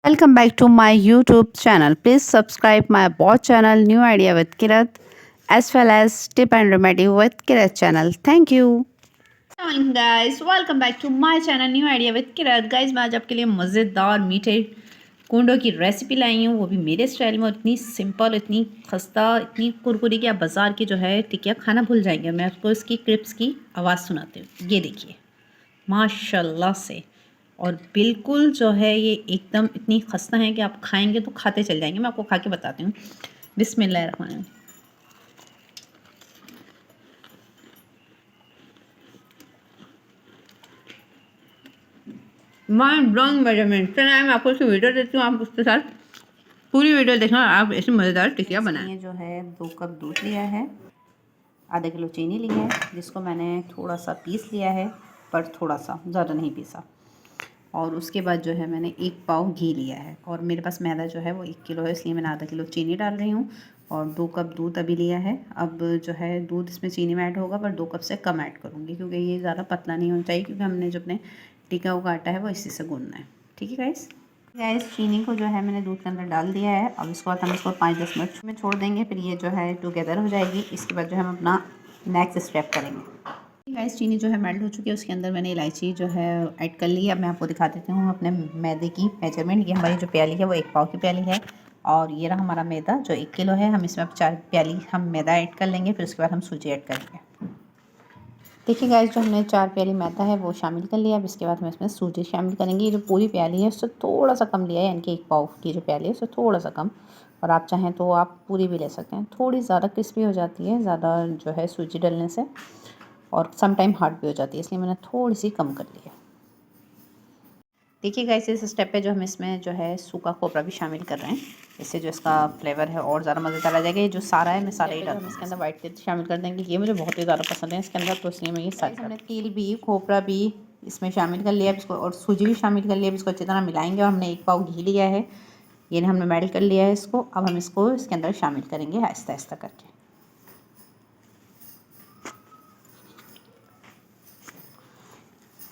Welcome back to my YouTube channel. Please subscribe my bot channel New Idea with Kirat as well as Tip and Remedy with Kirat channel. Thank you. Morning guys, welcome back to my channel New Idea with Kirat. Guys, मैं आज आपके लिए मज़ेदार मीठे कुंडों की recipe लाई हूँ, वो भी मेरे स्टाइल में। इतनी सिंपल, इतनी खस्ता, इतनी कुरकुरी कि आप बाज़ार की जो है टिकिया खाना भूल जाएंगे। मैं आपको इसकी क्रिप्स की आवाज़ सुनाती हूँ। ये देखिए, माशाल्लाह से, और बिल्कुल जो है ये एकदम इतनी खस्ता है कि आप खाएंगे तो खाते चल जाएंगे। मैं आपको खा के बताती हूँ। बिस्मिल्लाहिर्रहमानिर्रहीम। Mind blowing measurement. चलिए मैं आपको इसकी वीडियो देती हूँ, आप उसके साथ पूरी वीडियो देखना, आप ऐसी मज़ेदार टिकिया बनाएं। ये जो है 2 कप दूध लिया है, आधा किलो चीनी ली है जिसको मैंने थोड़ा सा पीस लिया है, पर थोड़ा सा, ज़्यादा नहीं पीसा। और उसके बाद जो है मैंने 1 पाव घी लिया है, और मेरे पास मैदा जो है वो 1 किलो है, इसलिए मैंने आधा किलो चीनी डाल रही हूँ। और 2 कप दूध अभी लिया है। अब जो है दूध इसमें चीनी में ऐड होगा, पर 2 कप से कम ऐड करूँगी क्योंकि ये ज़्यादा पतला नहीं होना चाहिए, क्योंकि हमने जो अपने टिक्का को काटा है वो इसी से गूंदना है। ठीक है गाइस, चीनी को जो है मैंने दूध के अंदर डाल दिया है। अब इसके बाद हम इसको 5-10 मिनट में छोड़ देंगे, फिर ये जो है टुगेदर हो जाएगी। इसके बाद जो है हम अपना नेक्स्ट स्टेप करेंगे। गाइस, चीनी जो है मेल्ट हो चुकी है, उसके अंदर मैंने इलायची जो है ऐड कर ली है। अब मैं आपको दिखा देती हूँ अपने मैदे की मेजरमेंट। ये हमारी जो प्याली है वो 1 पाव की प्याली है, और ये रहा हमारा मैदा जो 1 किलो है। हम इसमें अब 4 प्याली हम मैदा ऐड कर लेंगे, फिर उसके बाद हम सूजी ऐड करेंगे। देखिए गाइस, जो हमने 4 प्याली मैदा है वो शामिल कर लिया। अब इसके बाद हम इसमें सूजी शामिल करेंगे। ये जो पूरी प्याली है उससे थोड़ा सा कम लिया है, यानी कि 1 पाव की जो प्याली है उससे थोड़ा सा कम। और आप चाहें तो आप पूरी भी ले सकते हैं। थोड़ी ज़्यादा क्रिस्पी हो जाती है ज़्यादा जो है सूजी डालने से, और सम टाइम हार्ड भी हो जाती है, इसलिए मैंने थोड़ी सी कम कर ली है। देखिए गाइस, इस स्टेप पे जो हम इसमें जो है सूखा खोपरा भी शामिल कर रहे हैं, इससे जो इसका फ्लेवर है और ज़्यादा मज़ेदार आ जाएगा। ये जो सारा है मैं सारा ही डालूँ। इसके अंदर वाइट तिल शामिल कर देंगे, ये मुझे बहुत ही ज़्यादा पसंद है इसके अंदर, तो इसलिए मैं ये सारा। हमने तिल भी, खोपरा भी इसमें शामिल कर लिया इसको, और सूजी भी शामिल कर लिया। इसको अच्छी तरह मिलाएंगे, और हमने 1 पाव घी लिया है, ये हमने मेल्ट कर लिया है इसको। अब हम इसको इसके अंदर शामिल करेंगे आहिस्ता आहिस्ता करके।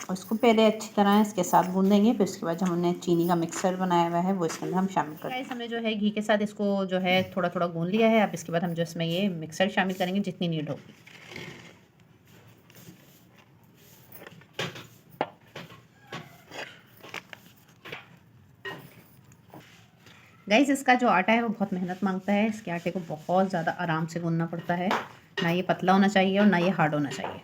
और इसको पहले अच्छी तरह इसके साथ गूंदेंगे, फिर उसके बाद जो हमने चीनी का मिक्सर बनाया हुआ है वो इसके अंदर हम शामिल करेंगे। गाइस, हमने जो है घी के साथ इसको जो है थोड़ा थोड़ा गूंद लिया है। अब इसके बाद हम जो इसमें ये मिक्सर शामिल करेंगे जितनी नीड होगी। गाइस, इसका जो आटा है वो बहुत मेहनत मांगता है। इसके आटे को बहुत ज़्यादा आराम से गूंदना पड़ता है, ना ये पतला होना चाहिए और ना ये हार्ड होना चाहिए।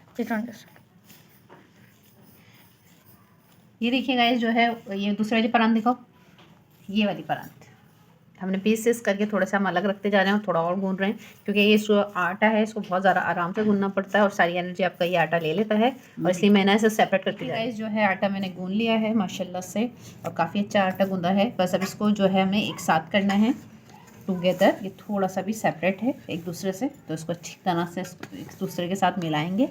ये देखिए गाइस, जो है ये दूसरी वाली परांठ दिखाओ, ये वाली परांठ हमने पीसेस करके थोड़ा सा हम अलग रखते जा रहे हैं और थोड़ा और गूंद रहे हैं, क्योंकि ये जो आटा है इसको बहुत ज़्यादा आराम से गूंदना पड़ता है और सारी एनर्जी आपका ये आटा ले लेता है, और इसलिए मैंने इसे सेपरेट करके जा रही हूँ। जो है आटा मैंने गूंद लिया है माशाल्लाह से, और काफ़ी अच्छा आटा गूंदा है। बस अब इसको जो है हमें एक साथ करना है टुगेदर। ये थोड़ा सा भी सेपरेट है एक दूसरे से, तो इसको अच्छी तरह से एक दूसरे के साथ मिलाएंगे।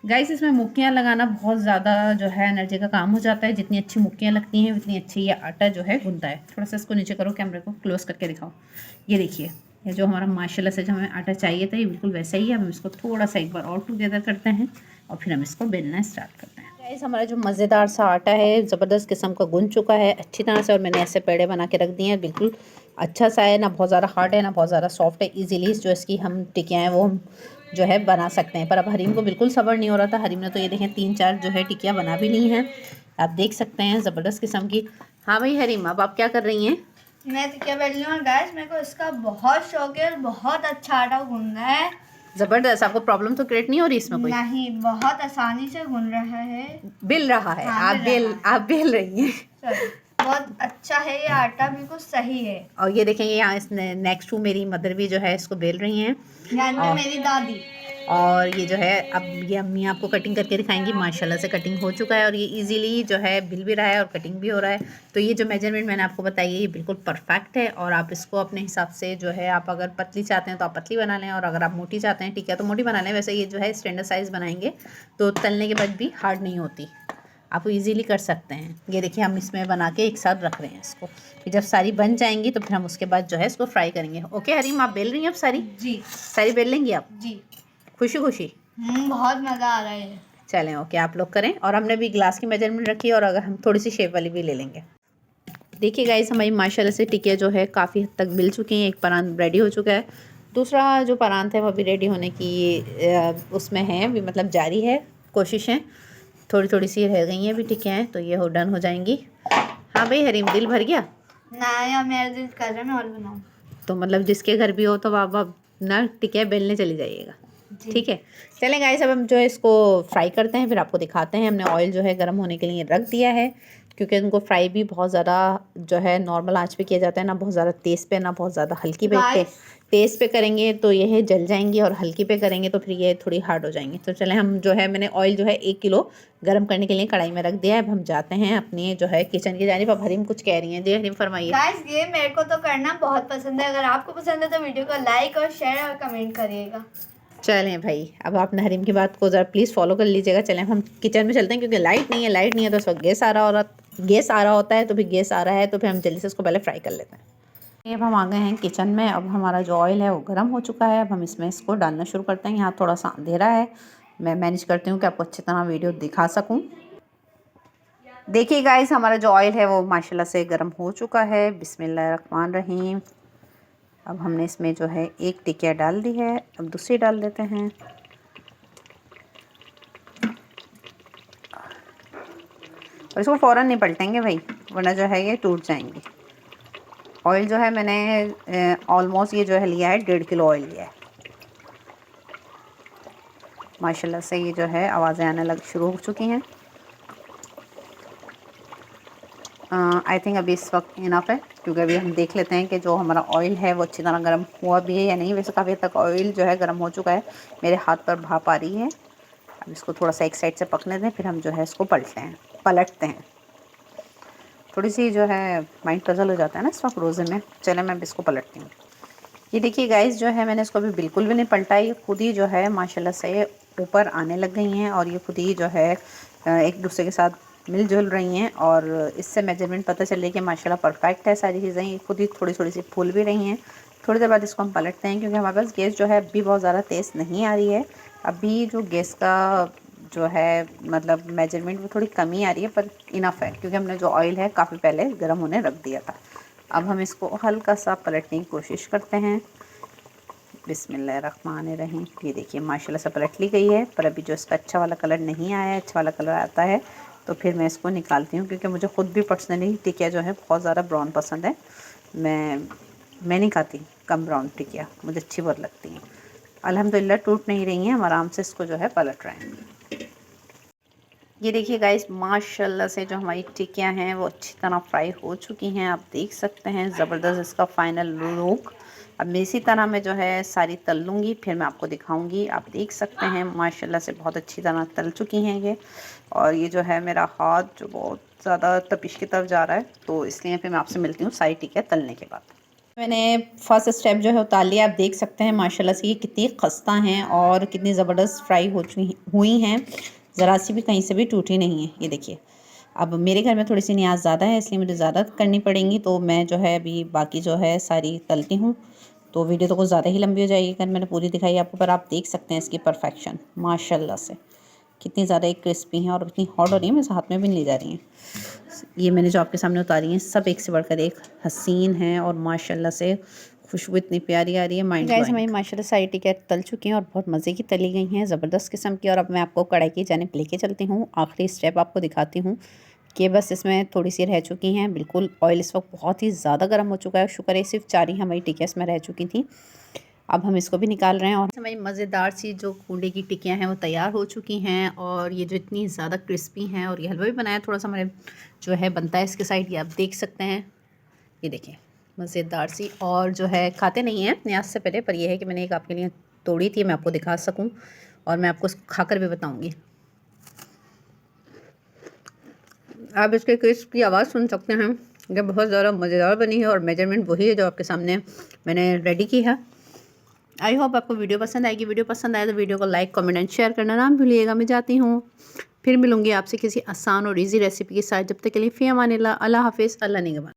गाइस, इसमें मुक्कियाँ लगाना बहुत ज़्यादा जो है एनर्जी का काम हो जाता है। जितनी अच्छी मुक्कियाँ लगती हैं उतनी अच्छी ये आटा जो है गूंदता है। थोड़ा सा इसको नीचे करो, कैमरे को क्लोज करके दिखाओ। ये देखिए, ये जो हमारा माशाल्लाह से जो हमें आटा चाहिए था ये बिल्कुल वैसा ही है। हम इसको थोड़ा सा एक बार और टुगेदर करते हैं, और फिर हम इसको बेलना स्टार्ट करते हैं। गाइस, हमारा जो मज़ेदार सा आटा है ज़बरदस्त किस्म का गूंद चुका है अच्छी तरह से, और मैंने ऐसे पेड़े बना के रख दिए हैं। बिल्कुल अच्छा सा है, ना बहुत ज़्यादा हार्ड है ना बहुत ज़्यादा सॉफ्ट है। ईजीली जो इसकी हम टिकियाँ हैं वो हम जो है बना सकते हैं। पर अब हरीम को बिल्कुल सब्र नहीं हो रहा था। हरीम ने तो ये देखें 3-4 जो है टिकियाँ बना भी ली हैं, आप देख सकते हैं, ज़बरदस्त किस्म की। हाँ भाई हरीम, अब आप क्या कर रही हैं? मैं टिकिया बेल रही हूँ। गाइस, मेरे को इसका बहुत शौक है और बहुत अच्छा आटा गूंदना है। ज़बरदस्त। आपको प्रॉब्लम तो क्रिएट नहीं हो रही इसमें कोई? नहीं, बहुत आसानी से गूंद रहा है। बेल रहा है। हाँ, आप बेल रही हैं। बहुत अच्छा है ये आटा, बिल्कुल सही है। और ये देखेंगे यहाँ इस नेक्स्ट टू मेरी मदर भी जो है इसको बेल रही हैं, यानी मेरी दादी। और ये जो है अब ये अम्मी आपको कटिंग करके दिखाएंगी। माशाल्लाह से कटिंग हो चुका है, और ये इजीली जो है बिल भी रहा है और कटिंग भी हो रहा है। तो ये जो मेजरमेंट मैंने आपको बताई है ये बिल्कुल परफेक्ट है, और आप इसको अपने हिसाब से जो है, आप अगर पतली चाहते हैं तो आप पतली बना लें, और अगर आप मोटी चाहते हैं टिकिया तो मोटी बना लें। वैसे ये जो है स्टैंडर्ड साइज़ बनाएंगे तो तलने के बाद भी हार्ड नहीं होती, आप इजीली कर सकते हैं। ये देखिए, हम इसमें बना के एक साथ रख रहे हैं इसको, फिर जब सारी बन जाएंगी तो फिर हम उसके बाद जो है इसको फ्राई करेंगे। ओके हरीम, आप बेल रही हैं अब सारी? जी, सारी बेल लेंगी आप? जी। खुशी खुशी? बहुत मज़ा आ रहा है। चलें ओके, आप लोग करें। और हमने भी ग्लास की मेजरमेंट रखी है और अगर हम थोड़ी सी शेप वाली भी ले लेंगे। देखिए गाइस, हमारी माशाल्लाह से टिकिया जो है काफ़ी हद तक मिल चुकी हैं। एक परांत रेडी हो चुका है, दूसरा जो परांत है वो भी रेडी होने की उसमें है, भी मतलब जारी है कोशिशें। थोड़ी थोड़ी सी रह गई हैं अभी टिकियाँ हैं, तो ये हो डन हो जाएंगी। हाँ भाई हरीम, दिल भर गया ना यार, मेरा दिल कर रहा है मैं और बनाऊँ। तो मतलब जिसके घर भी हो तो आप ना टिकिया बेलने चली जाइएगा, ठीक है। चलें गाइस, अब हम जो है इसको फ्राई करते हैं, फिर आपको दिखाते हैं। हमने ऑयल जो है गर्म होने के लिए रख दिया है, क्योंकि उनको फ्राई भी बहुत ज़्यादा जो है नॉर्मल आंच पे किया जाता है, ना बहुत ज़्यादा तेज़ पे ना बहुत ज़्यादा हल्की पे। तेज़ पे करेंगे तो ये जल जाएंगी और हल्की पे करेंगे तो फिर ये थोड़ी हार्ड हो जाएंगी। तो चलें, हम जो है मैंने ऑयल जो है 1 किलो गर्म करने के लिए कढ़ाई में रख दिया है। अब हम जाते हैं अपनी जो है किचन की जानिब। अब हरीम कुछ कह रही हैं, जी हरीम फरमाइए। गाइस, ये मेरे को तो करना बहुत पसंद है। अगर आपको पसंद है तो वीडियो को लाइक और शेयर और कमेंट करिएगा। चलें भाई, अब आप हरीम की बात को ज़रा प्लीज़ फॉलो कर लीजिएगा। चलें हम किचन में चलते हैं, क्योंकि लाइट नहीं है तो उस वक्त गैस आ रहा होता है, तो फिर गैस आ रहा है तो फिर हम जल्दी से उसको पहले फ्राई कर लेते हैं। अब हम आ गए हैं किचन में। अब हमारा जो ऑयल है वो गर्म हो चुका है। अब हम इसमें इसको डालना शुरू करते हैं। यहाँ थोड़ा सा अंधेरा है, मैं मैनेज करती हूँ कि आपको अच्छी तरह वीडियो दिखा सकूँ। देखिए गाइस, हमारा जो ऑयल है वो माशाल्लाह से गर्म हो चुका है। बिस्मिल्लाहिर्रहमानिर्रहीम। अब हमने इसमें जो है एक टिकिया डाल दी है, अब दूसरी डाल देते हैं। और इसको फ़ौरन नहीं पलटेंगे भाई, वरना जो है ये टूट जाएंगी। ऑयल जो है मैंने ऑलमोस्ट ये जो है लिया है 1.5 किलो ऑयल लिया है। माशाल्लाह से ये जो है आवाज़ें आने लग शुरू हो चुकी हैं। आई थिंक अभी इस वक्त इनफ है, क्योंकि अभी हम देख लेते हैं कि जो हमारा ऑयल है वो अच्छी तरह गर्म हुआ भी है या नहीं। वैसे काफ़ी हद तक ऑयल जो है गर्म हो चुका है, मेरे हाथ पर भाप आ रही है। अब इसको थोड़ा सा एक साइड से पकने दें, फिर हम जो है इसको पलटते हैं। थोड़ी सी जो है माइंड पजल हो जाता है ना इस वक्त रोज़े में। चले मैं अब इसको पलटती हूँ। ये देखिए गाइस, जो है मैंने इसको अभी बिल्कुल भी नहीं पलटा, ये खुद ही जो है माशाल्लाह से ऊपर आने लग गई हैं और ये खुद ही जो है एक दूसरे के साथ मिलजुल रही हैं। और इससे मेजरमेंट पता चल रही है कि माशाल्लाह परफेक्ट है सारी चीज़ें। ये खुद ही थोड़ी थोड़ी सी फूल भी रही हैं। थोड़ी देर बाद इसको हम पलटते हैं, क्योंकि हमारे पास गैस जो है अभी बहुत ज़्यादा तेज़ नहीं आ रही है। अभी जो गैस का जो है मतलब मेजरमेंट वो थोड़ी कमी आ रही है, पर इनफ है, क्योंकि हमने जो ऑयल है काफ़ी पहले गर्म होने रख दिया था। अब हम इसको हल्का सा पलटने की कोशिश करते हैं। बिस्मिल्लाहिर्रहमानिर्रहीम। ये देखिए माशाल्लाह से पलट ली गई है, पर अभी जो इसका अच्छा वाला कलर नहीं आया है। अच्छा वाला कलर आता है तो फिर मैं इसको निकालती हूँ, क्योंकि मुझे ख़ुद भी पर्सनली टिकिया जो है बहुत ज़्यादा ब्राउन पसंद है। मैं नहीं खाती कम ब्राउन टिकिया, मुझे अच्छी बहुत लगती हैं। अल्हम्दुलिल्लाह टूट नहीं रही हैं, हम आराम से इसको जो है पलट रहे हैं। ये देखिए गाइस, माशाल्लाह से जो हमारी टिकियाँ हैं वो अच्छी तरह फ्राई हो चुकी हैं। आप देख सकते हैं ज़बरदस्त इसका फ़ाइनल लुक। अब मैं इसी तरह मैं जो है सारी तल लूँगी, फिर मैं आपको दिखाऊंगी। आप देख सकते हैं माशाल्लाह से बहुत अच्छी तरह तल चुकी हैं ये। और ये जो है मेरा हाथ जो बहुत ज़्यादा तपिश की तरफ जा रहा है, तो इसलिए फिर मैं आपसे मिलती हूँ सारी टिकियाँ तलने के बाद। मैंने फर्स्ट स्टेप जो है उतार लिया। आप देख सकते हैं माशाल्लाह से ये कितनी खस्ता हैं और कितनी ज़बरदस्त फ्राई हुई हैं। ज़रा सी भी कहीं से भी टूटी नहीं है। ये देखिए, अब मेरे घर में थोड़ी सी न्याज ज़्यादा है, इसलिए मुझे ज़्यादा करनी पड़ेंगी, तो मैं जो है अभी बाकी जो है सारी तलती हूँ। तो वीडियो तो कुछ ज़्यादा ही लंबी हो जाएगी अगर मैंने पूरी दिखाई आपको, पर आप देख सकते हैं इसकी परफेक्शन माशाल्लाह से कितनी ज़्यादा एक क्रिस्पी हैं और इतनी हॉट हो रही हैं, मेरे हाथ में भी नहीं ले जा रही हैं। ये मैंने जो आपके सामने उतारी हैं सब एक से बढ़कर एक हसीन हैं और माशाल्लाह से खुशबू इतनी प्यारी आ रही है। माइंड गाइस, हमारी माशाल्लाह सारी टिकियाँ तल चुकी हैं और बहुत मज़े की तली गई हैं, ज़बरदस्त किस्म की। और अब मैं आपको कढ़ाई की जानिब लेके चलती हूँ। आखिरी स्टेप आपको दिखाती हूँ कि बस इसमें थोड़ी सी रह चुकी हैं। बिल्कुल ऑयल इस वक्त बहुत ही ज़्यादा गर्म हो चुका है। शुक्र है सिर्फ 4 ही हमारी टिकियाँ इसमें रह चुकी थी। अब हम इसको भी निकाल रहे हैं और हमारी मज़ेदार सी जो कूड़े की टिकियाँ हैं वो तैयार हो चुकी हैं। और ये जो इतनी ज़्यादा क्रिस्पी हैं, और ये हलवा भी बनाया थोड़ा सा हमारे जो है बनता है इसके साइड, ये आप देख सकते हैं। ये देखिए मज़ेदार सी, और जो है खाते नहीं हैं न्याज से पहले, पर यह है कि मैंने एक आपके लिए तोड़ी थी, मैं आपको दिखा सकूं और मैं आपको खाकर भी बताऊंगी। आप इसके क्रिस्प की आवाज़ सुन सकते हैं, ये बहुत ज़्यादा मज़ेदार बनी है और मेजरमेंट वही है जो आपके सामने मैंने रेडी की है। आई होप आपको वीडियो पसंद आएगी। वीडियो पसंद आए तो वीडियो को लाइक कमेंट एंड शेयर करना ना भूलिएगा। मैं जाती हूँ, फिर मिलूँगी आपसे किसी आसान और ईजी रेसिपी के साथ। जब तक के लिए फ़ी अमानिल्लाह, अल्लाह हाफिज़, अल्लाह निगहबान।